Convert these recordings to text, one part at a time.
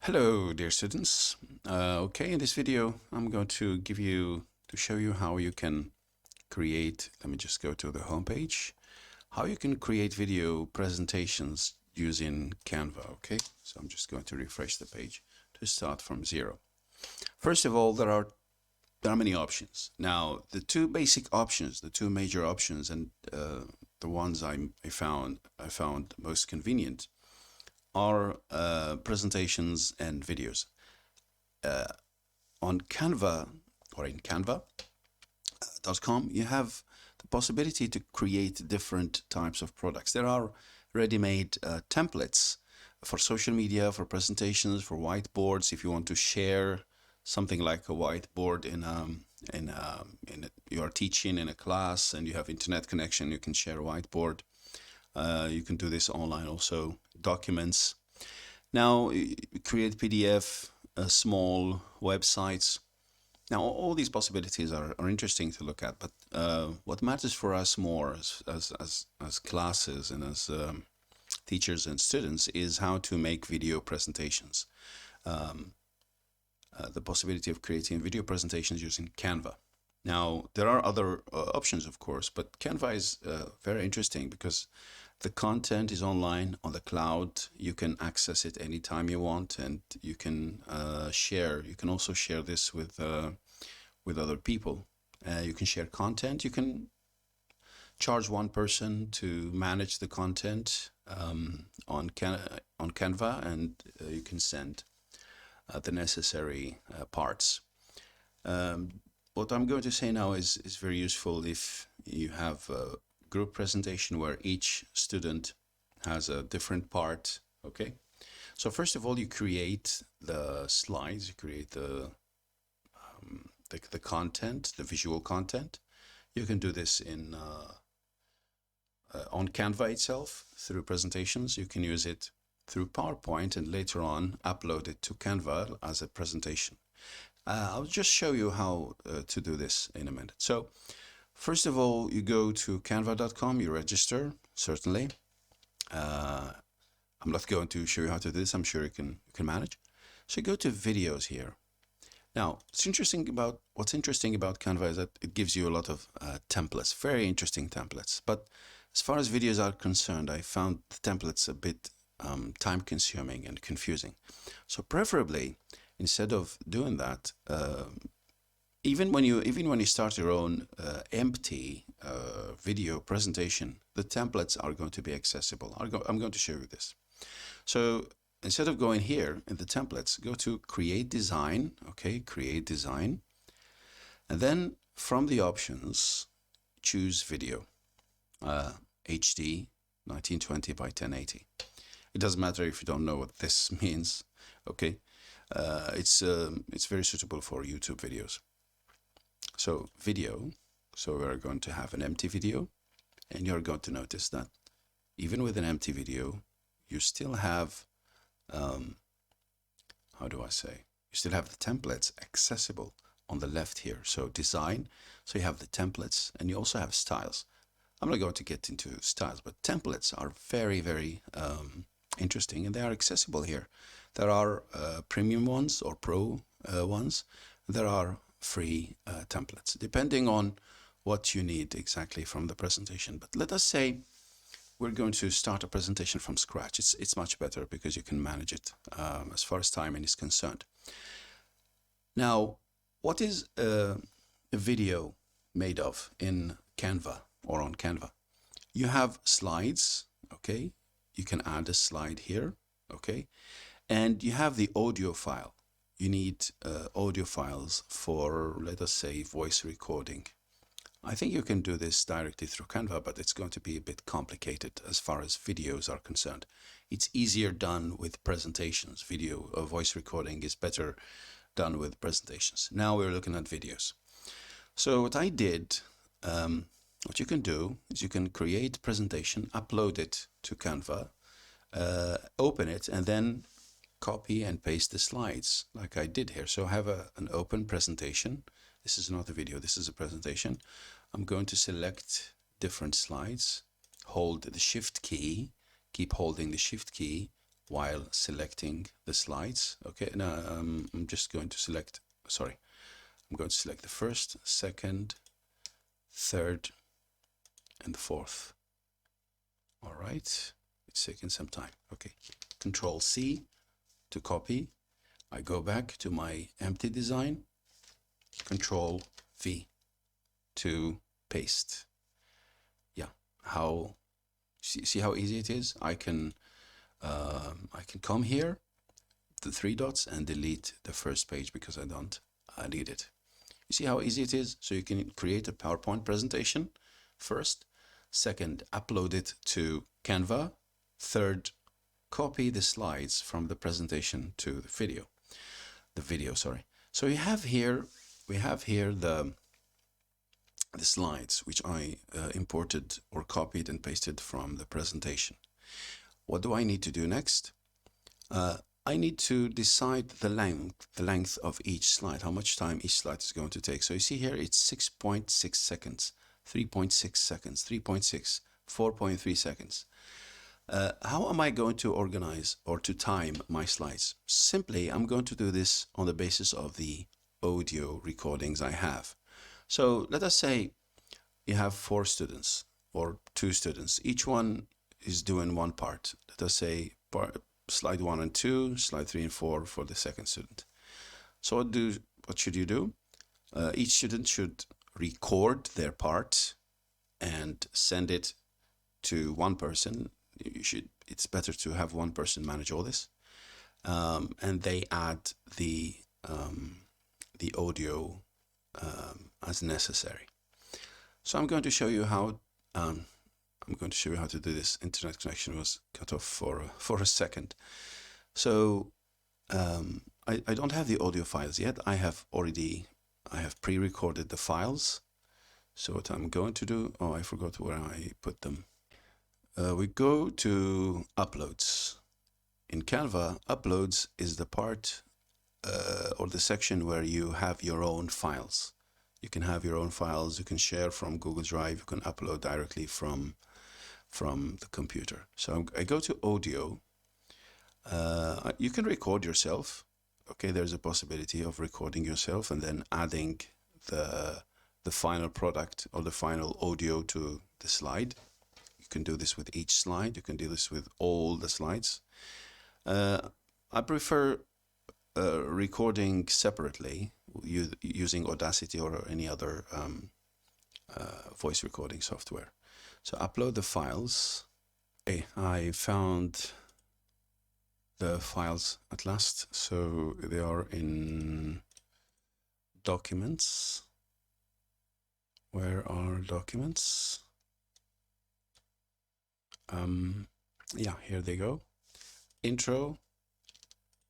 Hello, dear students. Okay, in this video, I'm going to show you how you can create. Let me just go to the home page. How you can create video presentations using Canva. Okay, so I'm just going to refresh the page to start from zero. First of all, there are many options. Now, the two basic options, the two major options, and the ones I found most convenient are presentations and videos. On Canva or in Canva.com, you have the possibility to create different types of products. There are ready-made templates for social media, for presentations, for whiteboards. If you want to share something like a whiteboard you are teaching in a class and you have internet connection, you can share a whiteboard. You can do this online also. Documents. Now, create PDF, small websites. Now, all these possibilities are interesting to look at, but what matters for us more as classes and as teachers and students is how to make video presentations. The possibility of creating video presentations using Canva. Now, there are other options, of course, but Canva is very interesting because the content is online on the cloud. You can access it anytime you want, and you can share. You can also share this with other people. You can share content. You can charge one person to manage the content on Canva, and you can send the necessary parts. What I'm going to say now is very useful if you have a group presentation where each student has a different part. Okay, so first of all, you create the slides, you create the content, the visual content. You can do this on Canva itself through presentations. You can use it through PowerPoint and later on upload it to Canva as a presentation. I'll just show you how to do this in a minute. So first of all, you go to canva.com, you register, certainly. I'm not going to show you how to do this. I'm sure you can manage. So you go to videos here. Now, what's interesting about Canva is that it gives you a lot of templates, very interesting templates. But as far as videos are concerned, I found the templates a bit time-consuming and confusing. So preferably, instead of doing that, even when you start your own empty video presentation, the templates are going to be accessible. I'm going to show you this. So instead of going here in the templates, go to Create Design. Okay, Create Design, and then from the options, choose Video, HD 1920 by 1080. It doesn't matter if you don't know what this means. Okay, it's very suitable for YouTube videos. So video, so we're going to have an empty video, and you're going to notice that even with an empty video, you still have, how do I say? You still have the templates accessible on the left here. So design, so you have the templates, and you also have styles. I'm not going to get into styles, but templates are very, very interesting, and they are accessible here. There are premium ones or pro ones. There are free templates, depending on what you need exactly from the presentation. But let us say we're going to start a presentation from scratch. It's much better because you can manage it as far as timing is concerned. Now, what is a video made of in Canva or on Canva? You have slides, okay? You can add a slide here, okay? And you have the audio file. You need audio files for, let us say, voice recording. I think you can do this directly through Canva, but it's going to be a bit complicated as far as videos are concerned. It's easier done with presentations. Video voice recording is better done with presentations. Now we're looking at videos. So what I did, what you can do is you can create a presentation, upload it to Canva, open it, and then copy and paste the slides like I did here. So I have an open presentation. This is not a video, this is a presentation. I'm going to select different slides, hold the shift key, keep holding the shift key, while selecting the slides. Okay, now I'm just going to select, sorry, I'm going to select the first, second, third, and the fourth. All right, it's taking some time. Okay, Control C to copy. I go back to my empty design, Control V to paste. Yeah, see how easy it is? I can come here, the three dots, and delete the first page because I don't need it. You see how easy it is? So you can create a PowerPoint presentation first. Second, upload it to Canva. Third, copy the slides from the presentation to the video. Sorry. So we have here the slides which I imported or copied and pasted from the presentation. What do I need to do next? I need to decide the length of each slide, how much time each slide is going to take. So you see here, it's 6.6 seconds, 3.6 seconds, 3.6, 4.3 seconds. How am I going to organize or to time my slides? Simply, I'm going to do this on the basis of the audio recordings I have. So let us say you have 4 students or 2 students. Each one is doing one part. Let us say slide 1 and 2, slide 3 and 4 for the second student. So what should you do? Each student should record their part and send it to one person. It's better to have one person manage all this, and they add the audio as necessary. So I'm going to show you how. To do this. Internet connection was cut off for a second. So I don't have the audio files yet. I have pre-recorded the files. So what I'm going to do, I forgot where I put them. We go to Uploads. In Canva, Uploads is the part or the section where you have your own files. You can have your own files. You can share from Google Drive. You can upload directly from the computer. So I go to audio. You can record yourself. Okay, there's a possibility of recording yourself and then adding the final product or the final audio to the slide. You can do this with each slide. You can do this with all the slides. I prefer recording separately using Audacity or any other voice recording software. So upload the files. Okay, I found the files at last. So they are in Documents. Where are Documents? Yeah, here they go. Intro,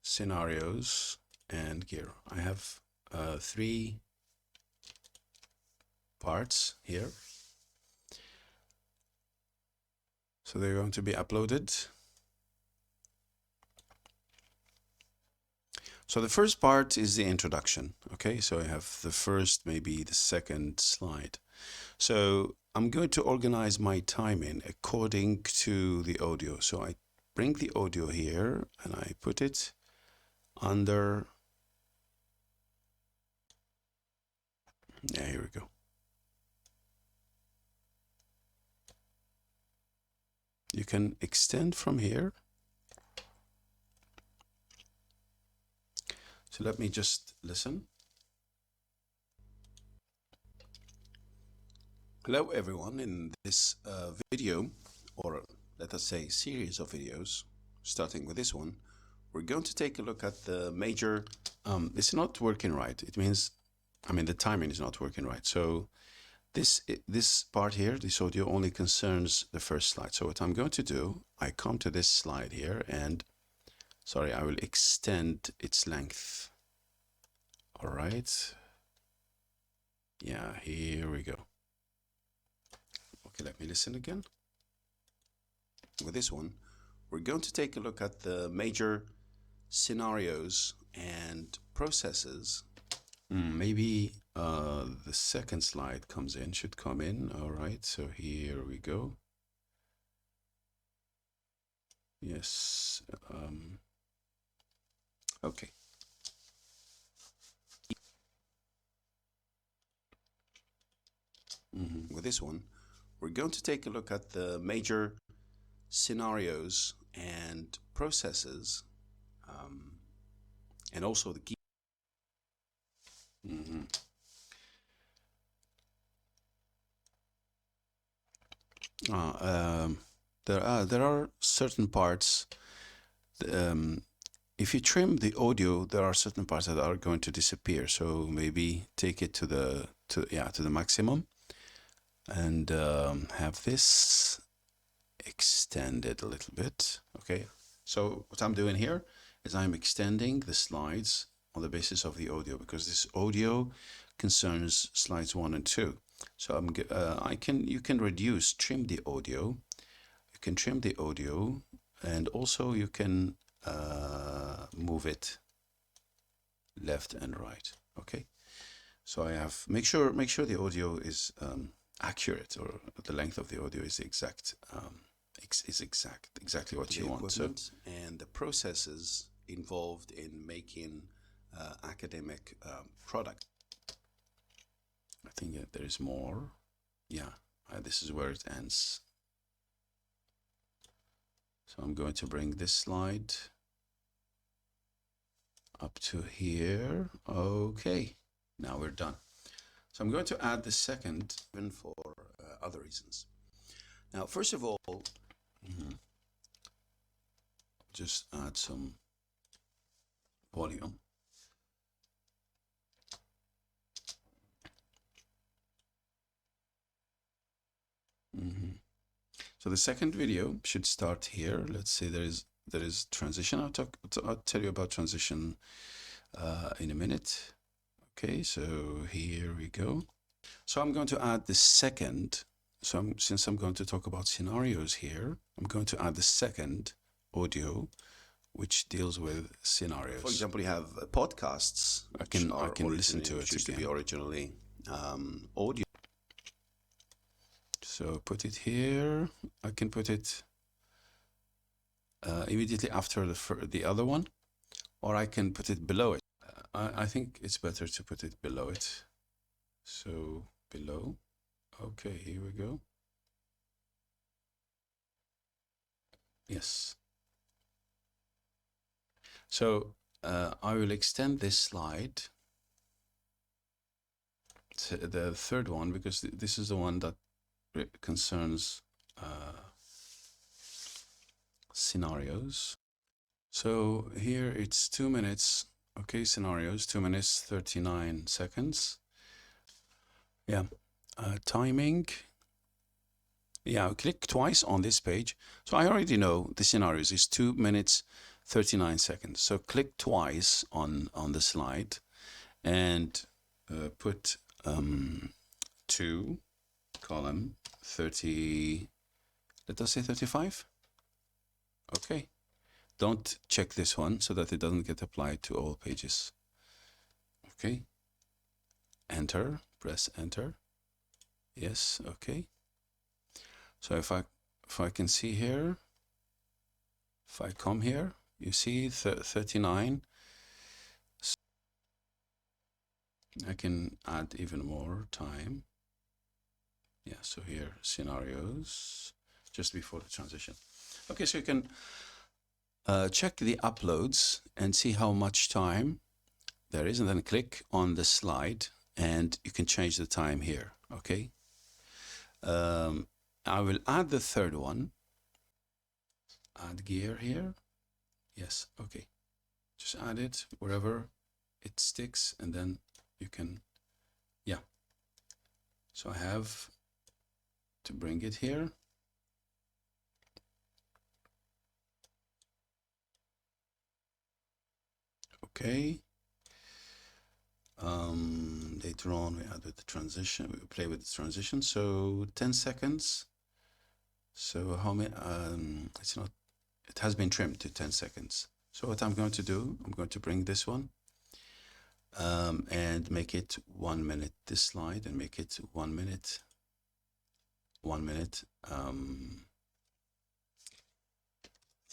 Scenarios, and Gear. I have 3 parts here. So they're going to be uploaded. So the first part is the introduction. Okay, so I have the first, maybe the second slide. So I'm going to organize my timing according to the audio. So I bring the audio here and I put it under. Yeah, here we go. You can extend from here. So let me just listen. Hello everyone. In this video, or let us say series of videos, starting with this one, we're going to take a look at the major, it's not working right. It means, the timing is not working right. So this part here, this audio only concerns the first slide. So what I'm going to do, I come to this slide here and, sorry, I will extend its length. All right. Yeah, here we go. Okay, let me listen again. With this one, we're going to take a look at the major scenarios and processes. Maybe the second slide should come in. All right, so here we go. Yes. Okay. With this one, we're going to take a look at the major scenarios and processes, and also the key. There are certain parts. If you trim the audio, there are certain parts that are going to disappear. So maybe take it to the maximum, and have this extended a little bit. Okay. So what I'm doing here is I'm extending the slides on the basis of the audio, because this audio concerns slides 1 and 2. So you can trim the audio. You can trim the audio, and also you can move it left and right. Okay. So I have make sure the audio is accurate, or the length of the audio is exactly what you want. So, and the processes involved in making academic product. I think that there is more. Yeah, this is where it ends. So I'm going to bring this slide up to here. Okay, now we're done. So I'm going to add the second, even for other reasons. Now, first of all, just add some volume. So the second video should start here. Let's say there is transition. I'll tell you about transition in a minute. Okay, so here we go. So I'm going to add the second. So since I'm going to talk about scenarios here, I'm going to add the second audio, which deals with scenarios. For example, you have podcasts. I can listen to it again. To be originally audio. So put it here. I can put it immediately after the other one, or I can put it below it. I think it's better to put it below it. So below. Okay, here we go. Yes. So I will extend this slide to the third one, because this is the one that concerns scenarios. So here it's 2 minutes. Okay, scenarios, 2 minutes 39 seconds. Yeah, timing. Yeah, click twice on this page. So I already know the scenarios is 2 minutes 39 seconds. So click twice on the slide, and put 2 column 30. Let us say 35. Okay. Don't check this one so that it doesn't get applied to all pages. Okay. Enter. Press enter. Yes. Okay. So if I can see here, if I come here, you see 39. I can add even more time. Yeah, so here, scenarios, just before the transition. Okay, so you can check the uploads and see how much time there is, and then click on the slide, and you can change the time here, okay? I will add the third one. Add gear here. Yes, okay. Just add it wherever it sticks, and then you can, yeah. So I have to bring it here. Okay. Later on we add with the transition, we play with the transition. So 10 seconds. So how many, it has been trimmed to 10 seconds. So what I'm going to do, I'm going to bring this one and make it 1 minute, this slide, and make it 1 minute, 1 minute,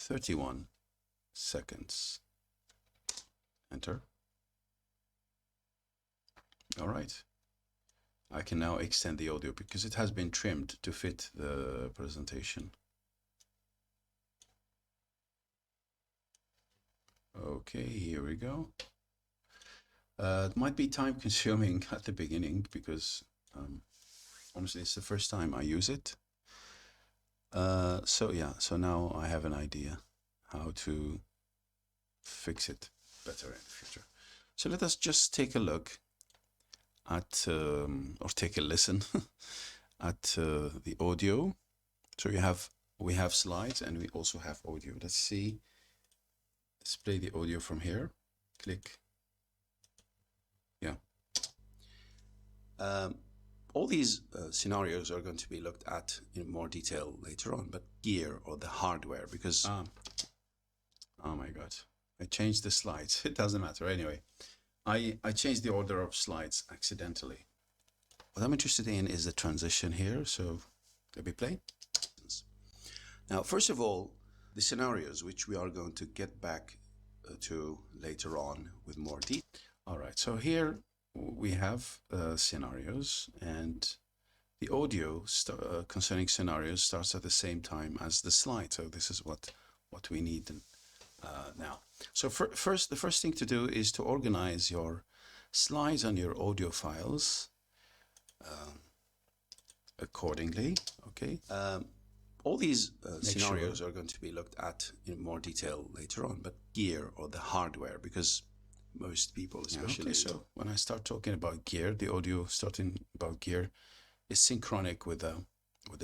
31 seconds. Enter. All right. I can now extend the audio because it has been trimmed to fit the presentation. Okay, here we go. It might be time consuming at the beginning because honestly, it's the first time I use it. So now I have an idea how to fix it better in the future. So let us just take a look at, or take a listen at the audio. So we have slides and we also have audio. Let's see. Let's play the audio from here. Click. Yeah. All these scenarios are going to be looked at in more detail later on, but gear or the hardware, because oh my God, I changed the slides. It doesn't matter anyway. I changed the order of slides accidentally. What I'm interested in is the transition here. So let me play. Now, first of all, the scenarios, which we are going to get back to later on with more detail. All right, so here we have scenarios, and the audio concerning scenarios starts at the same time as the slide. So this is what we need now. So first, the first thing to do is to organize your slides and your audio files accordingly. Okay. All these scenarios are going to be looked at in more detail later on, but gear or the hardware, because most people, especially. Okay, so when I start talking about gear, the audio starting about gear is synchronic with the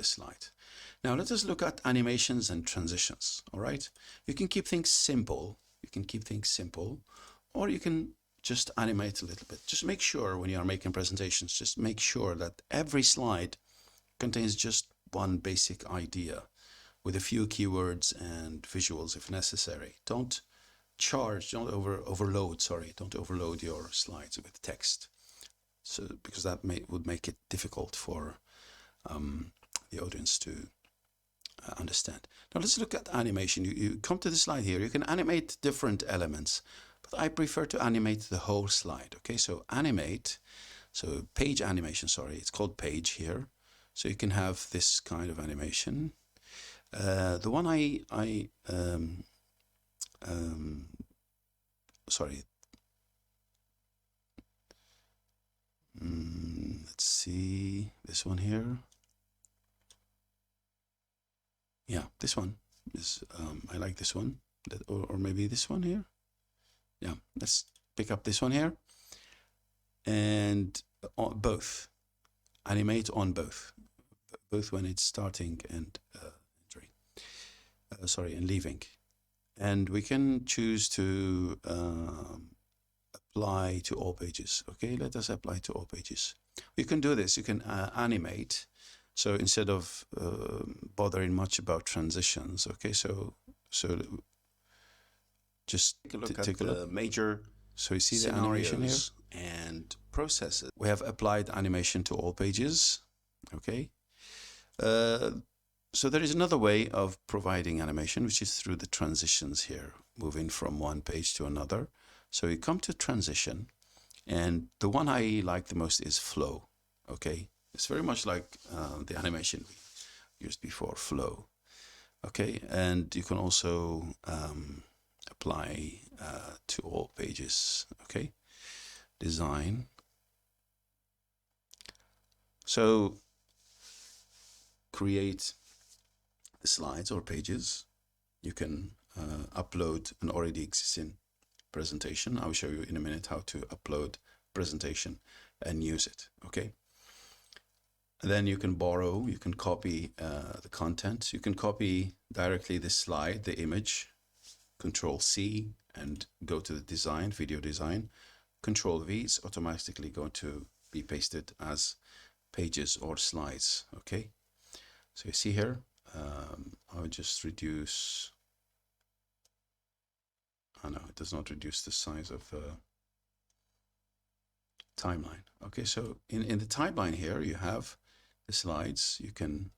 slide. Now let us look at animations and transitions. All right, you can keep things simple. Or you can just animate a little bit. Just make sure when you are making presentations, just make sure that every slide contains just one basic idea with a few keywords and visuals if necessary. Don't overload your slides with text. So because that would make it difficult for the audience to understand. Now let's look at animation. You come to the slide here. You can animate different elements, but I prefer to animate the whole slide. Okay, so animate. So page animation. Sorry, it's called page here. So you can have this kind of animation. The one let's see this one here. Yeah, this one is, I like this one, or maybe this one here. Yeah, let's pick up this one here. And both, animate on both when it's starting and entering. And leaving. And we can choose to apply to all pages. Okay, let us apply to all pages. You can do this. You can animate. So instead of bothering much about transitions, okay, so just take a look at the major. So you see the animation here and processes. We have applied animation to all pages. Okay. So there is another way of providing animation, which is through the transitions here, moving from one page to another. So you come to transition, and the one I like the most is flow. Okay. It's very much like the animation we used before, flow. Okay, and you can also apply to all pages. Okay, design. So create the slides or pages. You can upload an already existing presentation. I'll show you in a minute how to upload presentation and use it. Okay. Then you can borrow, you can copy the content. You can copy directly the slide, the image, Control-C, and go to the design, video design. Control-V is automatically going to be pasted as pages or slides, okay? So you see here, I would just reduce, oh no, it does not reduce the size of the timeline. Okay, so in the timeline here, you have the slides. You can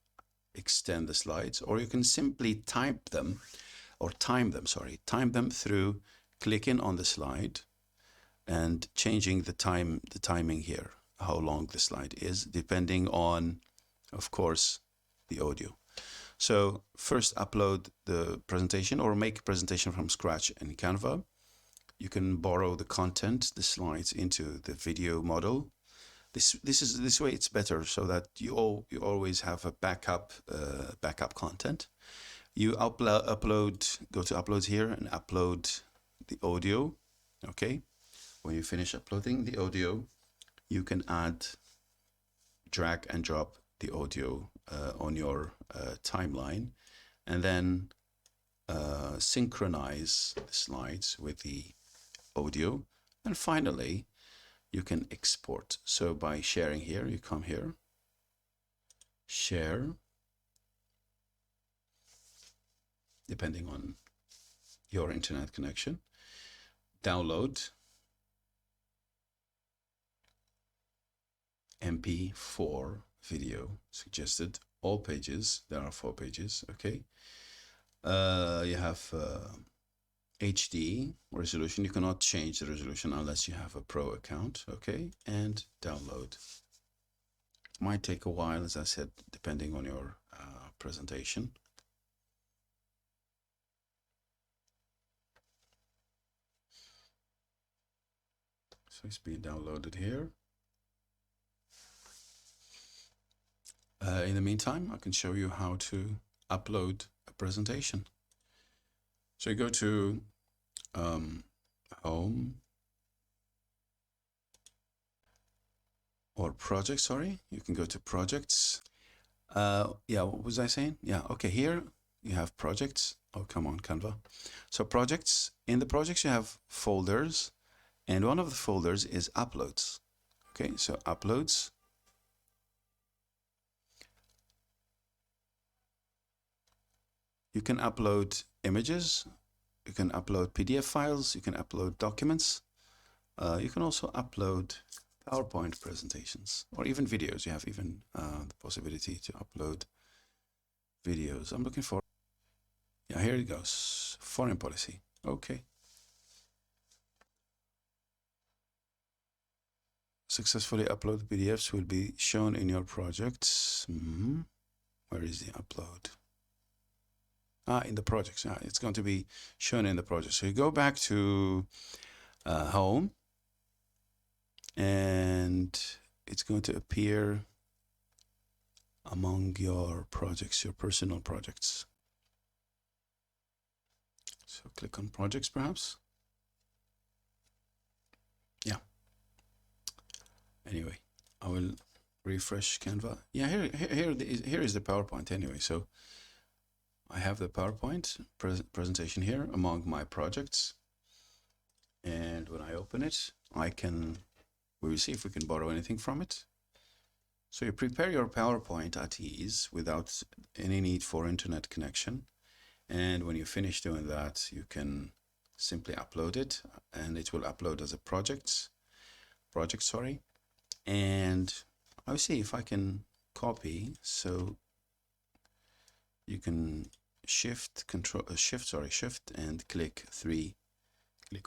extend the slides, or you can simply type them or time them, sorry, time them through clicking on the slide and changing the timing here, how long the slide is, depending on, of course, the audio. So first upload the presentation or make a presentation from scratch in Canva. You can borrow the content, the slides, into the video model. This way it's better, so that you always have a backup content. You upload, go to uploads here and upload the audio. Okay, when you finish uploading the audio, you can drag and drop the audio on your timeline, and then synchronize the slides with the audio. And finally, you can export. So by sharing here, you come here, share, depending on your internet connection, download, MP4 video suggested, all pages. There are 4 pages. Okay, you have HD resolution. You cannot change the resolution unless you have a pro account. Okay, and download. Might take a while, as I said, depending on your presentation. So it's being downloaded here. In the meantime, I can show you how to upload a presentation. So you go to Home or Projects, sorry. You can go to Projects. Yeah, what was I saying? Yeah, okay, here you have Projects. Oh, come on, Canva. So Projects, in the Projects you have folders, and one of the folders is Uploads. Okay, so Uploads. You can upload images, you can upload PDF files, you can upload documents. You can also upload PowerPoint presentations or even videos. You have even the possibility to upload videos. I'm looking for, yeah, here it goes, foreign policy. Okay. Successfully uploaded PDFs will be shown in your projects. Where is the upload? In the projects. It's going to be shown in the project. So you go back to Home, and it's going to appear among your projects, your personal projects. So click on Projects, perhaps. Yeah. Anyway, I will refresh Canva. Yeah, here is the PowerPoint anyway. So I have the PowerPoint presentation here among my projects. And when I open it, we will see if we can borrow anything from it. So you prepare your PowerPoint at ease without any need for internet connection. And when you finish doing that, you can simply upload it, and it will upload as a project, sorry. And I'll see if I can copy. So you can shift and click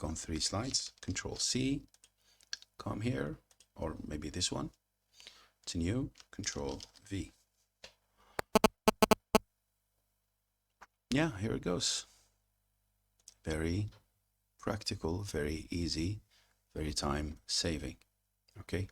on 3 slides, Control C, come here, or maybe this one, it's new, Control V. Yeah, here it goes. Very practical, very easy, very time saving. Okay,